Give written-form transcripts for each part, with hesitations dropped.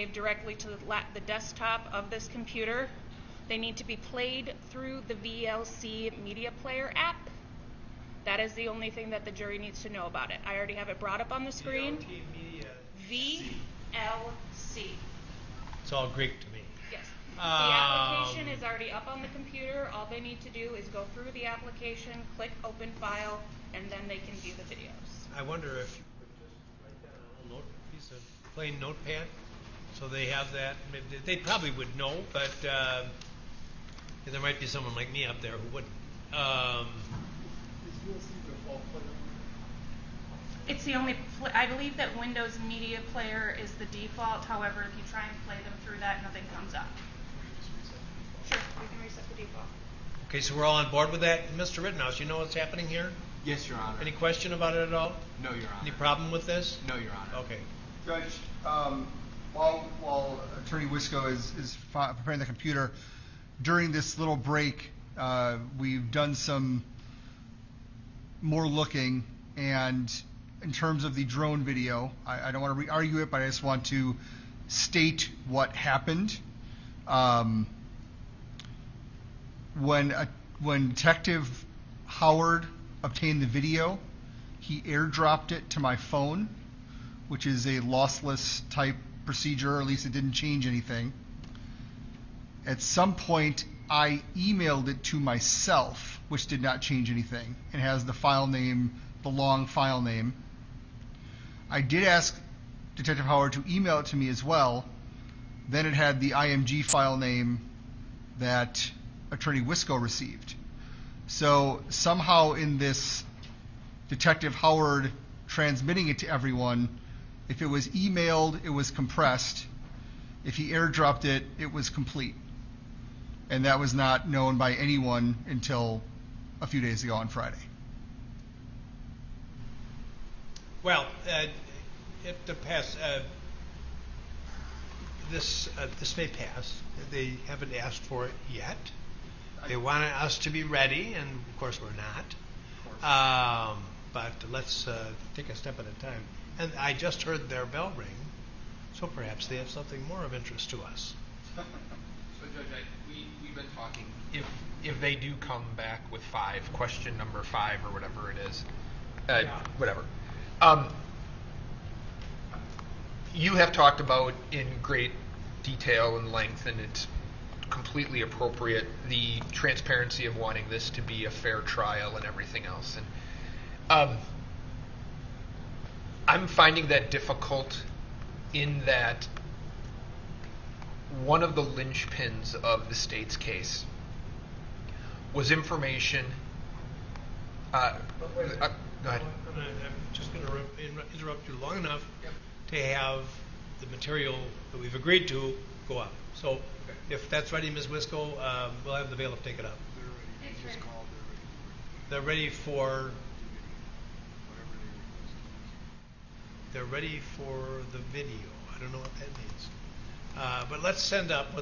saved directly to the desktop of this computer. They need to be played through the VLC Media Player app. That is the only thing that the jury needs to know about it. I already have it brought up on the screen. VLC. It's all Greek to me. Yes. The application is already up on the computer. All they need to do is go through the application, click open file, and then they can view the videos. I wonder if you could just write down a little piece of plain notepad so they have that. They probably would know, but there might be someone like me up there who wouldn't. It's the only, I believe that Windows Media Player is the default. However, if you try and play them through that, nothing comes up. Sure, we can reset the default. Okay, so we're all on board with that. Mr. Rittenhouse, you know what's happening here? Yes, Your Honor. Any question about it at all? No, Your Honor. Any problem with this? No, Your Honor. Okay. Judge, while Attorney Wisco is preparing the computer, during this little break, we've done some more looking, and in terms of the drone video, I don't want to re-argue it, but I just want to state what happened. When Detective Howard obtained the video, he airdropped it to my phone, which is a lossless type procedure, or at least it didn't change anything. At some point, I emailed it to myself, which did not change anything, and has the file name, the long file name. I did ask Detective Howard to email it to me as well. Then it had the IMG file name that Attorney Wisco received. So somehow in this Detective Howard transmitting it to everyone, if it was emailed, it was compressed. If he airdropped it, it was complete. And that was not known by anyone until a few days ago on Friday. Well, it depends. This may pass. They haven't asked for it yet. They wanted us to be ready, and of course we're not. But let's take a step at a time. And I just heard their bell ring, so perhaps they have something more of interest to us. So, Judge, we've been talking. If they do come back with question number 5 or whatever it is, whatever. You have talked about in great detail and length, and it's completely appropriate, the transparency of wanting this to be a fair trial and everything else. And I'm finding that difficult in that one of the linchpins of the state's case was information. Go ahead. I'm just going to interrupt you long enough to have the material that we've agreed to go up. So if that's ready, Ms. Wisco, we'll have the bailiff take it up. They're ready for the video. I don't know what that means. But let's send up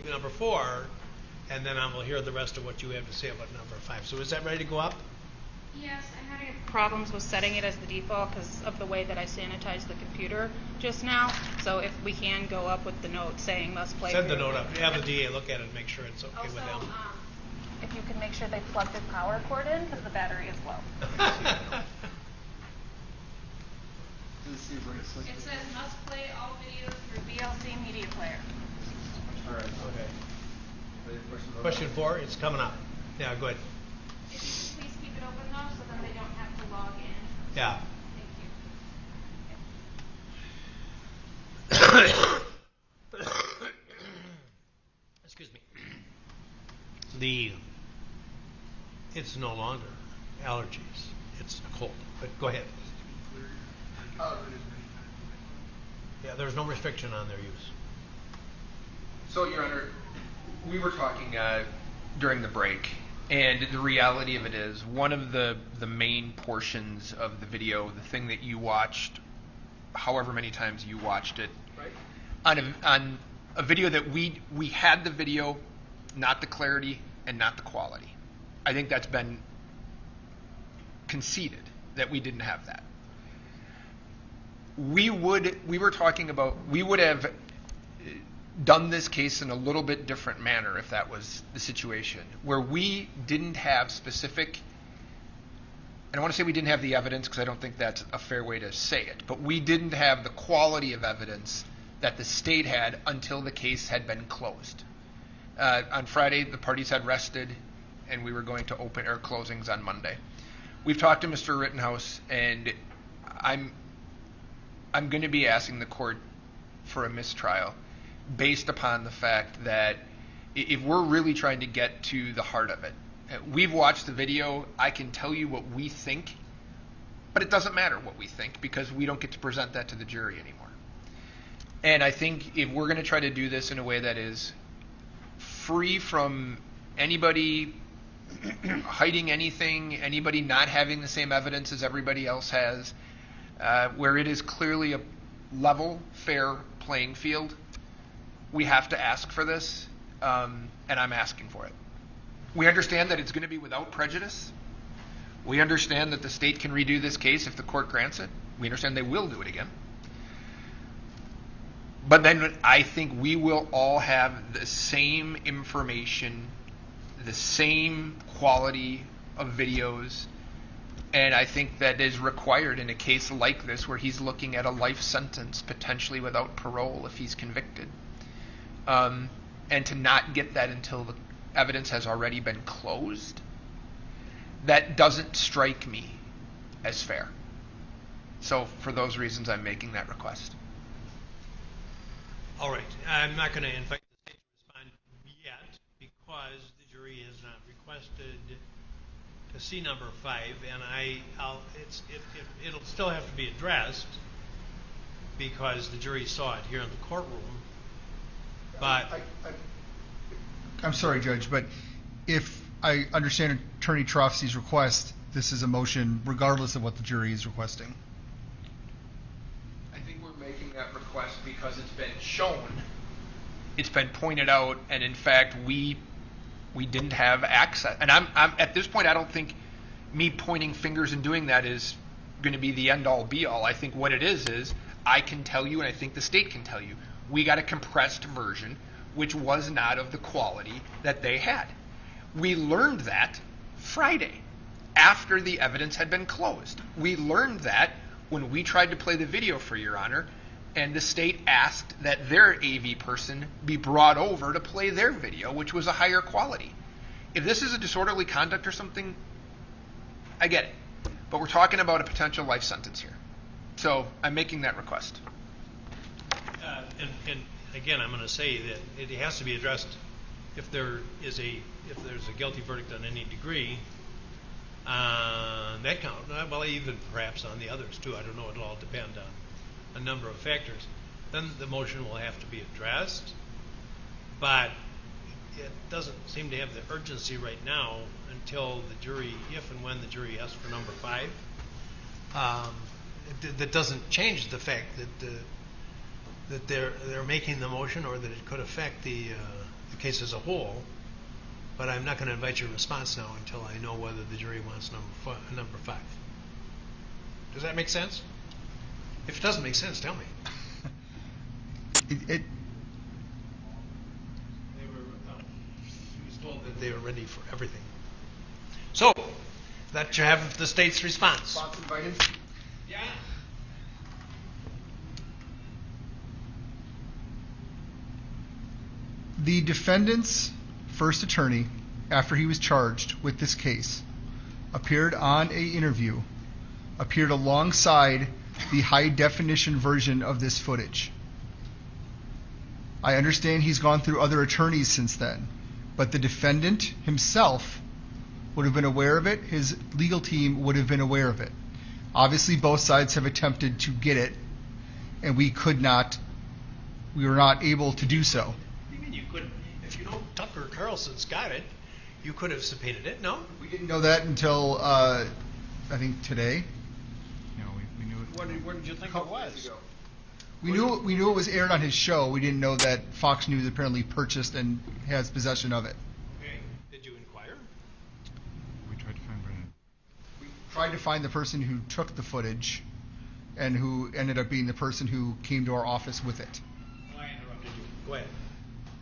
number 4, and then I will hear the rest of what you have to say about number 5. So is that ready to go up? Yes, I'm having problems with setting it as the default because of the way that I sanitized the computer just now. So if we can go up with the note saying must play. Send the note up. Have the DA look at it and make sure it's okay also, with them. If you can make sure they plug the power cord in because the battery is low. It says must play all videos through VLC Media Player. All right. Okay. Question 4, it's coming up. Yeah, go ahead. If you could please keep it open though, so then they don't have to log in. Yeah. Thank you. Excuse me. It's no longer allergies. It's a cold. But go ahead. Yeah, there's no restriction on their use. So, Your Honor, we were talking during the break, and the reality of it is one of the main portions of the video, the thing that you watched, however many times you watched it, right, on a video that we had the video, not the clarity and not the quality. I think that's been conceded that we didn't have that. We would have done this case in a little bit different manner if that was the situation, where we didn't have specific, and I want to say we didn't have the evidence because I don't think that's a fair way to say it, but we didn't have the quality of evidence that the state had until the case had been closed. On Friday, the parties had rested, and we were going to open our closings on Monday. We've talked to Mr. Rittenhouse, and I'm going to be asking the court for a mistrial based upon the fact that if we're really trying to get to the heart of it, we've watched the video, I can tell you what we think, but it doesn't matter what we think because we don't get to present that to the jury anymore. And I think if we're going to try to do this in a way that is free from anybody hiding anything, anybody not having the same evidence as everybody else has, where it is clearly a level, fair playing field, we have to ask for this, and I'm asking for it. We understand that it's going to be without prejudice. We understand that the state can redo this case if the court grants it. We understand they will do it again. But then I think we will all have the same information, the same quality of videos, and I think that is required in a case like this where he's looking at a life sentence potentially without parole if he's convicted. And to not get that until the evidence has already been closed, that doesn't strike me as fair. So for those reasons, I'm making that request. All right. I'm not going to invite the state to respond yet because the jury has not requested to see number 5, and it'll still have to be addressed because the jury saw it here in the courtroom. But I'm sorry, Judge, but if I understand Attorney Trofsky's request, this is a motion regardless of what the jury is requesting. I think we're making that request because it's been shown, it's been pointed out, and in fact we didn't have access. And I'm at this point, I don't think me pointing fingers and doing that is going to be the end all be all. I think what it is I can tell you, and I think the state can tell you, we got a compressed version which was not of the quality that they had. We learned that Friday after the evidence had been closed. We learned that when we tried to play the video, for Your Honor, and the state asked that their AV person be brought over to play their video, which was a higher quality. If this is a disorderly conduct or something, I get it. But we're talking about a potential life sentence here. So I'm making that request. And again, I'm going to say that it has to be addressed if there's a guilty verdict on any degree on that count. Well, even perhaps on the others too. I don't know. It'll all depend on a number of factors. Then the motion will have to be addressed, but it doesn't seem to have the urgency right now until the jury, if and when the jury asks for number 5. That doesn't change the fact that they're making the motion, or that it could affect the case as a whole. But I'm not going to invite your response now until I know whether the jury wants number 5. Does that make sense? If it doesn't make sense, tell me. He was told that they were ready for everything. So that you have the state's response. Response invited? Yeah. The defendant's first attorney, after he was charged with this case, appeared on an interview, appeared alongside the high-definition version of this footage. I understand he's gone through other attorneys since then, but the defendant himself would have been aware of it. His legal team would have been aware of it. Obviously, both sides have attempted to get it, and we were not able to do so. What do you mean you couldn't? If you know Tucker Carlson's got it, you could have subpoenaed it, no? We didn't know that until, I think, today. No, we knew it. What did you think it was? We knew it was aired on his show. We didn't know that Fox News apparently purchased and has possession of it. Okay. Did you inquire? We tried to find Brennan. We tried to find the person who took the footage and who ended up being the person who came to our office with it. Oh, I interrupted you. Go ahead.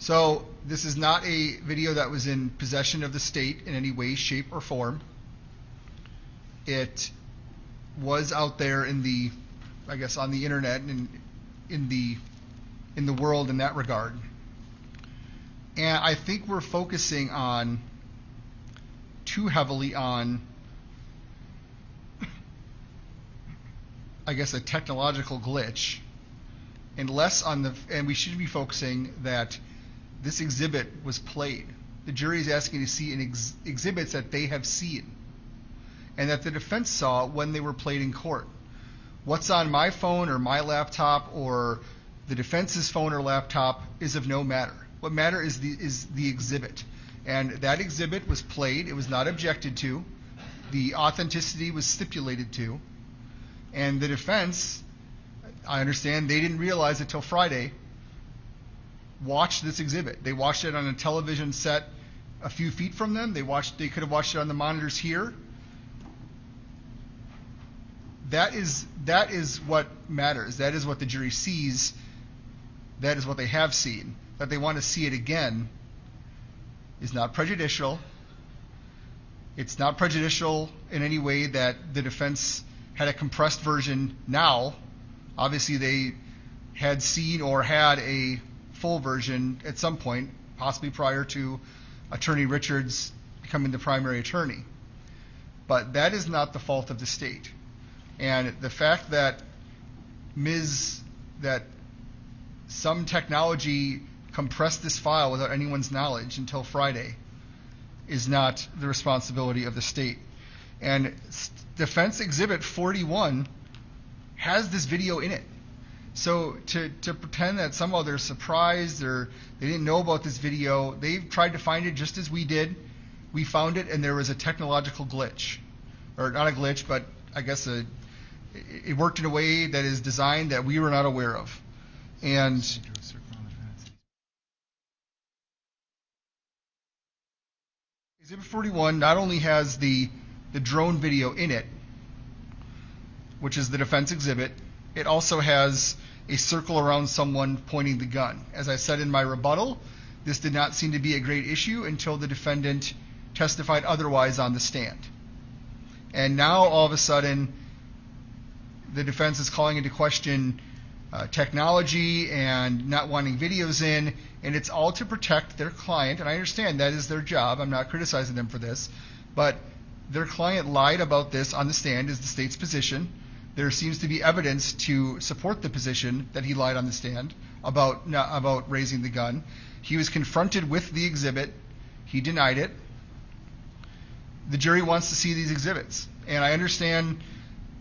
So this is not a video that was in possession of the state in any way, shape, or form. It was out there in the, I guess, on the internet and in the world in that regard. And I think we're focusing on too heavily on, I guess, a technological glitch, and less on and we should be focusing that this exhibit was played. The jury is asking to see exhibits that they have seen and that the defense saw when they were played in court. What's on my phone or my laptop or the defense's phone or laptop is of no matter. What matters is the exhibit. And that exhibit was played. It was not objected to. The authenticity was stipulated to. And the defense, I understand, they didn't realize it till Friday, watched this exhibit. They watched it on a television set a few feet from them. They could have watched it on the monitors here. That is what matters. That is what the jury sees. That is what they have seen. That they want to see it again is not prejudicial. It's not prejudicial in any way that the defense had a compressed version now. Obviously, they had seen or had a full version at some point, possibly prior to Attorney Richards becoming the primary attorney. But that is not the fault of the state. And the fact that that some technology compressed this file without anyone's knowledge until Friday is not the responsibility of the state. And Defense Exhibit 41 has this video in it. So to pretend that somehow they're surprised or they didn't know about this video, they've tried to find it just as we did. We found it, and there was a technological glitch. Or not a glitch, but I guess it worked in a way that is designed that we were not aware of. And Exhibit 41 not only has the drone video in it, which is the defense exhibit, it also has a circle around someone pointing the gun. As I said in my rebuttal, this did not seem to be a great issue until the defendant testified otherwise on the stand. And now, all of a sudden, the defense is calling into question technology and not wanting videos in, and it's all to protect their client. And I understand that is their job. I'm not criticizing them for this. But their client lied about this on the stand, is the state's position. There seems to be evidence to support the position that he lied on the stand about raising the gun. He was confronted with the exhibit. He denied it. The jury wants to see these exhibits. And I understand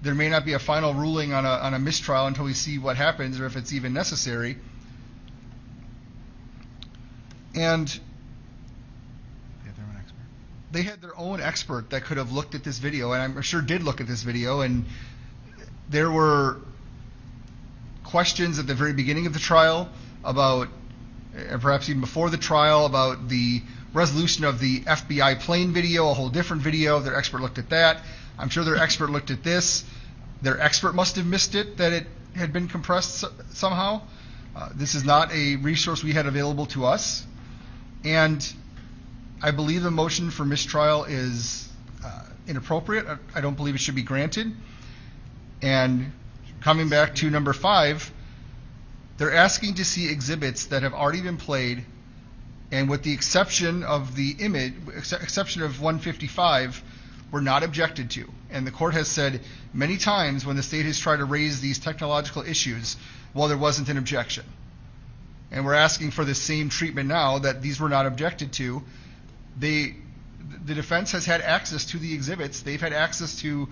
there may not be a final ruling on a mistrial until we see what happens or if it's even necessary. And they had their own expert that could have looked at this video, and I'm sure did look at this video, and there were questions at the very beginning of the trial about, and perhaps even before the trial, about the resolution of the FBI plane video, a whole different video. Their expert looked at that. I'm sure their expert looked at this. Their expert must have missed it, that it had been compressed somehow. This is not a resource we had available to us. And I believe the motion for mistrial is inappropriate. I don't believe it should be granted. And coming back to number 5, they're asking to see exhibits that have already been played, and with the exception of the image, exception of 155, were not objected to. And the court has said many times when the state has tried to raise these technological issues, well, there wasn't an objection. And we're asking for the same treatment now, that these were not objected to. The defense has had access to the exhibits. They've had access to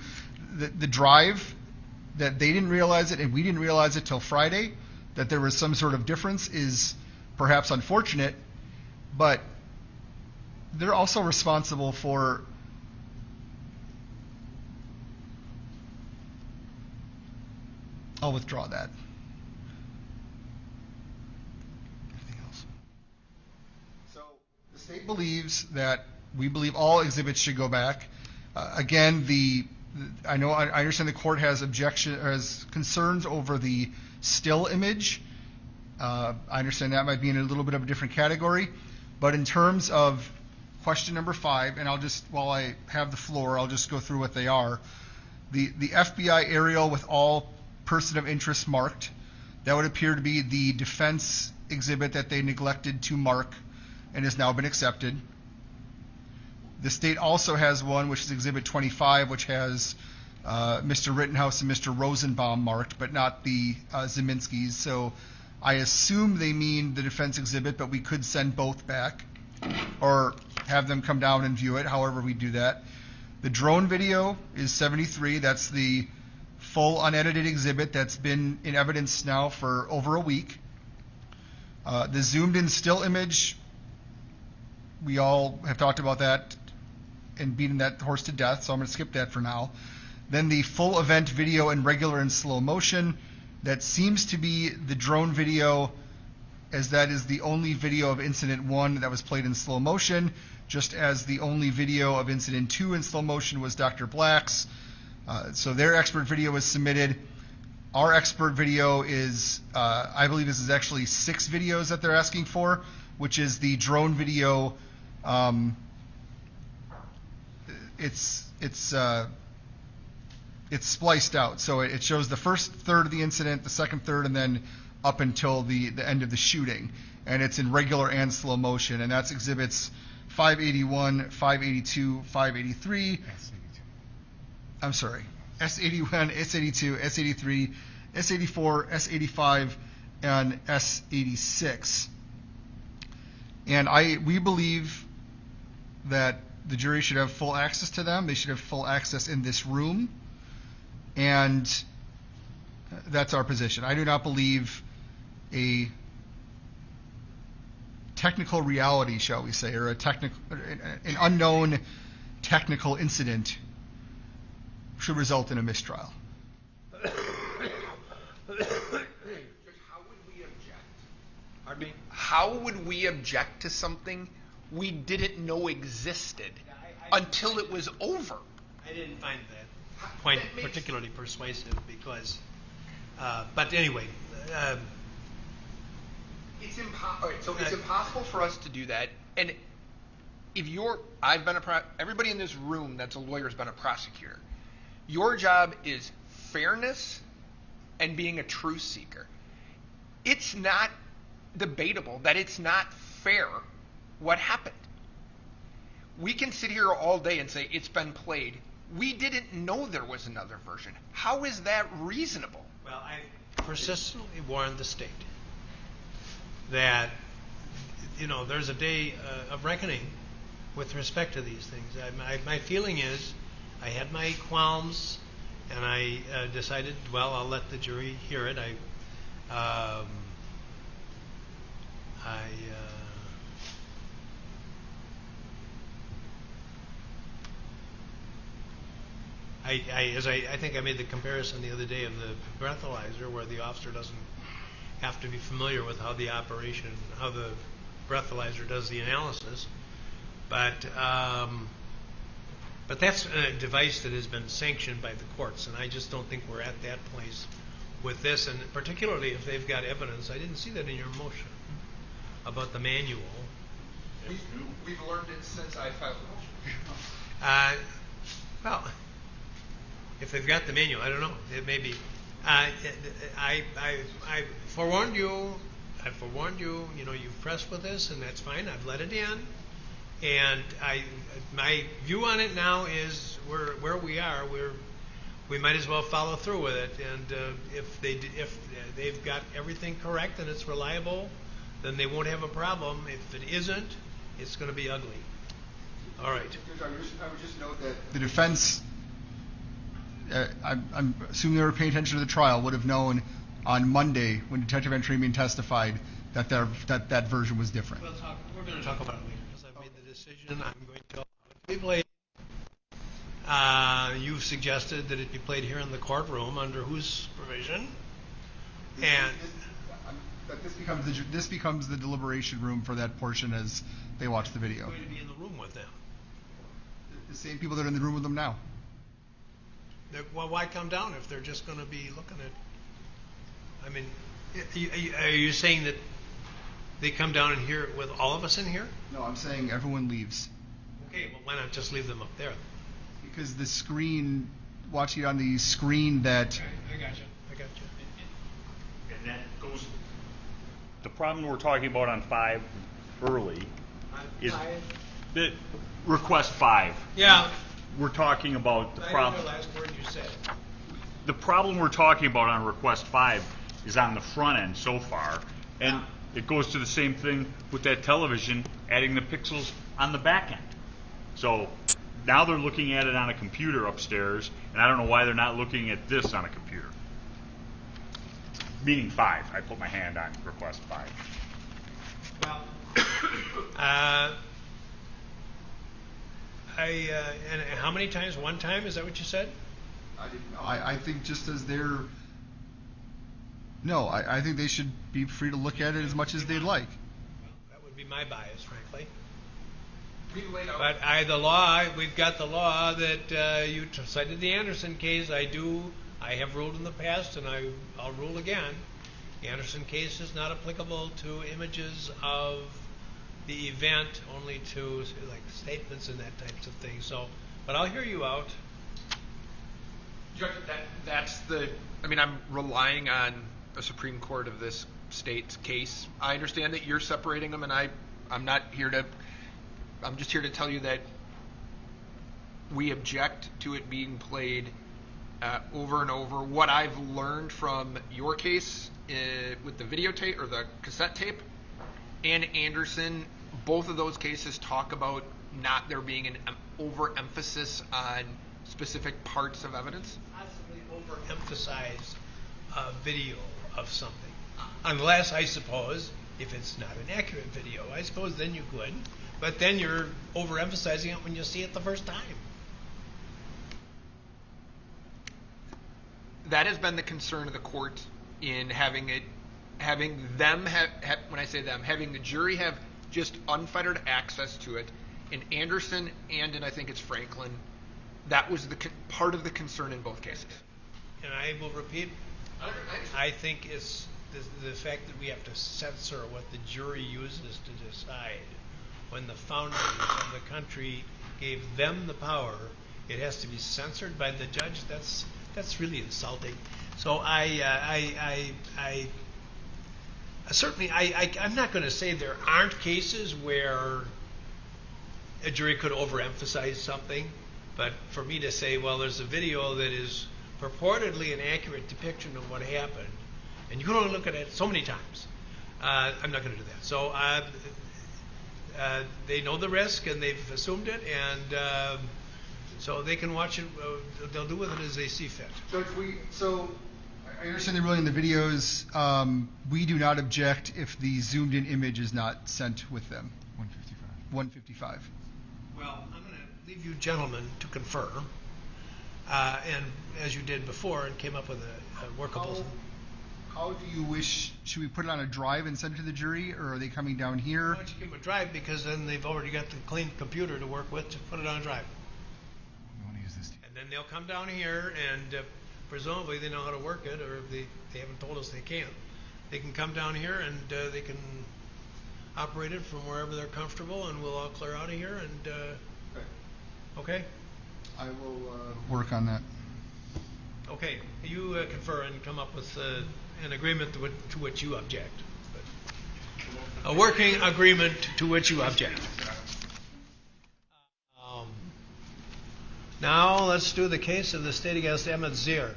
the drive, that they didn't realize it and we didn't realize it till Friday. That there was some sort of difference is perhaps unfortunate, but they're also responsible for I'll withdraw that. Anything else? So the state believes that we believe all exhibits should go back. Again, I understand the court has concerns over the still image. I understand that might be in a little bit of a different category, but in terms of question number 5, and I'll just, while I have the floor, I'll just go through what they are. The FBI aerial with all person of interest marked, that would appear to be the defense exhibit that they neglected to mark and has now been accepted. The state also has one, which is Exhibit 25, which has Mr. Rittenhouse and Mr. Rosenbaum marked, but not the Zeminskis. So I assume they mean the defense exhibit, but we could send both back or have them come down and view it, however we do that. The drone video is 73. That's the full unedited exhibit that's been in evidence now for over a week. The zoomed in still image, we all have talked about that and beaten that horse to death, so I'm going to skip that for now. Then the full event video in regular and slow motion, that seems to be the drone video, as that is the only video of incident 1 that was played in slow motion, just as the only video of incident 2 in slow motion was Dr. Black's. So their expert video was submitted. Our expert video is, I believe this is actually 6 videos that they're asking for, which is the drone video. It's spliced out, so it shows the first third of the incident, the second third, and then up until the end of the shooting, and it's in regular and slow motion, and that's exhibits 581, 582, 583. I'm sorry, S81, S82, S83, S84, S85, and S86. And we believe that the jury should have full access to them. They should have full access in this room. And that's our position. I do not believe a technical reality, shall we say, or an unknown technical incident should result in a mistrial. How would we object? Pardon me? How would we object to something we didn't know existed until it was over? I didn't find that point particularly persuasive because, but anyway. It's impossible for us to do that. And if everybody in this room that's a lawyer has been a prosecutor. Your job is fairness and being a truth seeker. It's not debatable that it's not fair what happened. We can sit here all day and say it's been played. We didn't know there was another version. How is that reasonable? Well, I persistently warned the state that, there's a day of reckoning with respect to these things. My feeling is I had my qualms, and I decided, well, I'll let the jury hear it. I think I made the comparison the other day of the breathalyzer, where the officer doesn't have to be familiar with how the breathalyzer does the analysis, but that's a device that has been sanctioned by the courts, and I just don't think we're at that place with this, and particularly if they've got evidence. I didn't see that in your motion about the manual. We've learned it since I filed the motion. Well, if they've got the manual, I don't know. It may be. I forewarned you. You've pressed with this, and that's fine. I've let it in, and my view on it now is where we are. We might as well follow through with it. And if they've got everything correct and it's reliable, then they won't have a problem. If it isn't, it's going to be ugly. All right. I would just note that the defense, I'm assuming they were paying attention to the trial, would have known on Monday when Detective Antremian testified that that version was different. We're going to talk about it later because I've made the decision. I'm going to be played. You've suggested that it be played here in the courtroom under whose supervision? This becomes the deliberation room for that portion as they watch the video. Who's going to be in the room with them? The same people that are in the room with them now. Well, why come down if they're just going to be looking at? I mean, Are you saying that they come down and hear it with all of us in here? No, I'm saying everyone leaves. Okay, well, why not just leave them up there? Because the screen, watching it on the screen that... I got you. And that goes, the problem we're talking about on 5 early is the request 5. Yeah. We're talking about the problem. The last word you said. The problem we're talking about on request 5 is on the front end so far, and it goes to the same thing with that television, adding the pixels on the back end. So now they're looking at it on a computer upstairs, and I don't know why they're not looking at this on a computer. Meaning 5. I put my hand on request 5. Well, and how many times? One time? Is that what you said? I didn't know. I think just as they're... No, I think they should be free to look at it as much as they'd like. Well, that would be my bias, frankly. We laid out. But we've got the law that you cited the Anderson case. I have ruled in the past, and I'll rule again. The Anderson case is not applicable to images of the event, only to like statements and that types of things. So, but I'll hear you out. Judge, that's the. I mean, I'm relying on a Supreme Court of this state's case. I understand that you're separating them, and I'm not here to. I'm just here to tell you that we object to it being played over and over. What I've learned from your case with the videotape or the cassette tape and Anderson, both of those cases talk about not there being an overemphasis on specific parts of evidence. Possibly overemphasize a video of something. Unless, I suppose, if it's not an accurate video, I suppose then you could. But then you're overemphasizing it when you see it the first time. That has been the concern of the court in having the jury have just unfettered access to it. In Anderson and in I think it's Franklin, that was the part of the concern in both cases. And I will repeat, I think it's the fact that we have to censor what the jury uses to decide. When the founders of the country gave them the power, it has to be censored by the judge. That's really insulting. So I certainly I'm not going to say there aren't cases where a jury could overemphasize something, but for me to say, well, there's a video that is purportedly an accurate depiction of what happened, and you can only look at it so many times, I'm not going to do that. So they know the risk and they've assumed it, and so they can watch it. They'll do with it as they see fit. Judge, I understand the ruling in the videos. We do not object if the zoomed-in image is not sent with them. 155. Well, I'm going to leave you gentlemen to confer, and as you did before, and came up with a workable. How do you wish? Should we put it on a drive and send it to the jury, or are they coming down here? Why don't you give them a drive, because then they've already got the clean computer to work with to put it on a drive. We want to use this. And then they'll come down here, and presumably they know how to work it, or if they haven't told us they can't. They can come down here, and they can operate it from wherever they're comfortable, and we'll all clear out of here. And okay? I will work on that. Okay, you confer and come up with an agreement to which you object. A working agreement to which you object. Now let's do the case of the state against Emmett Zier.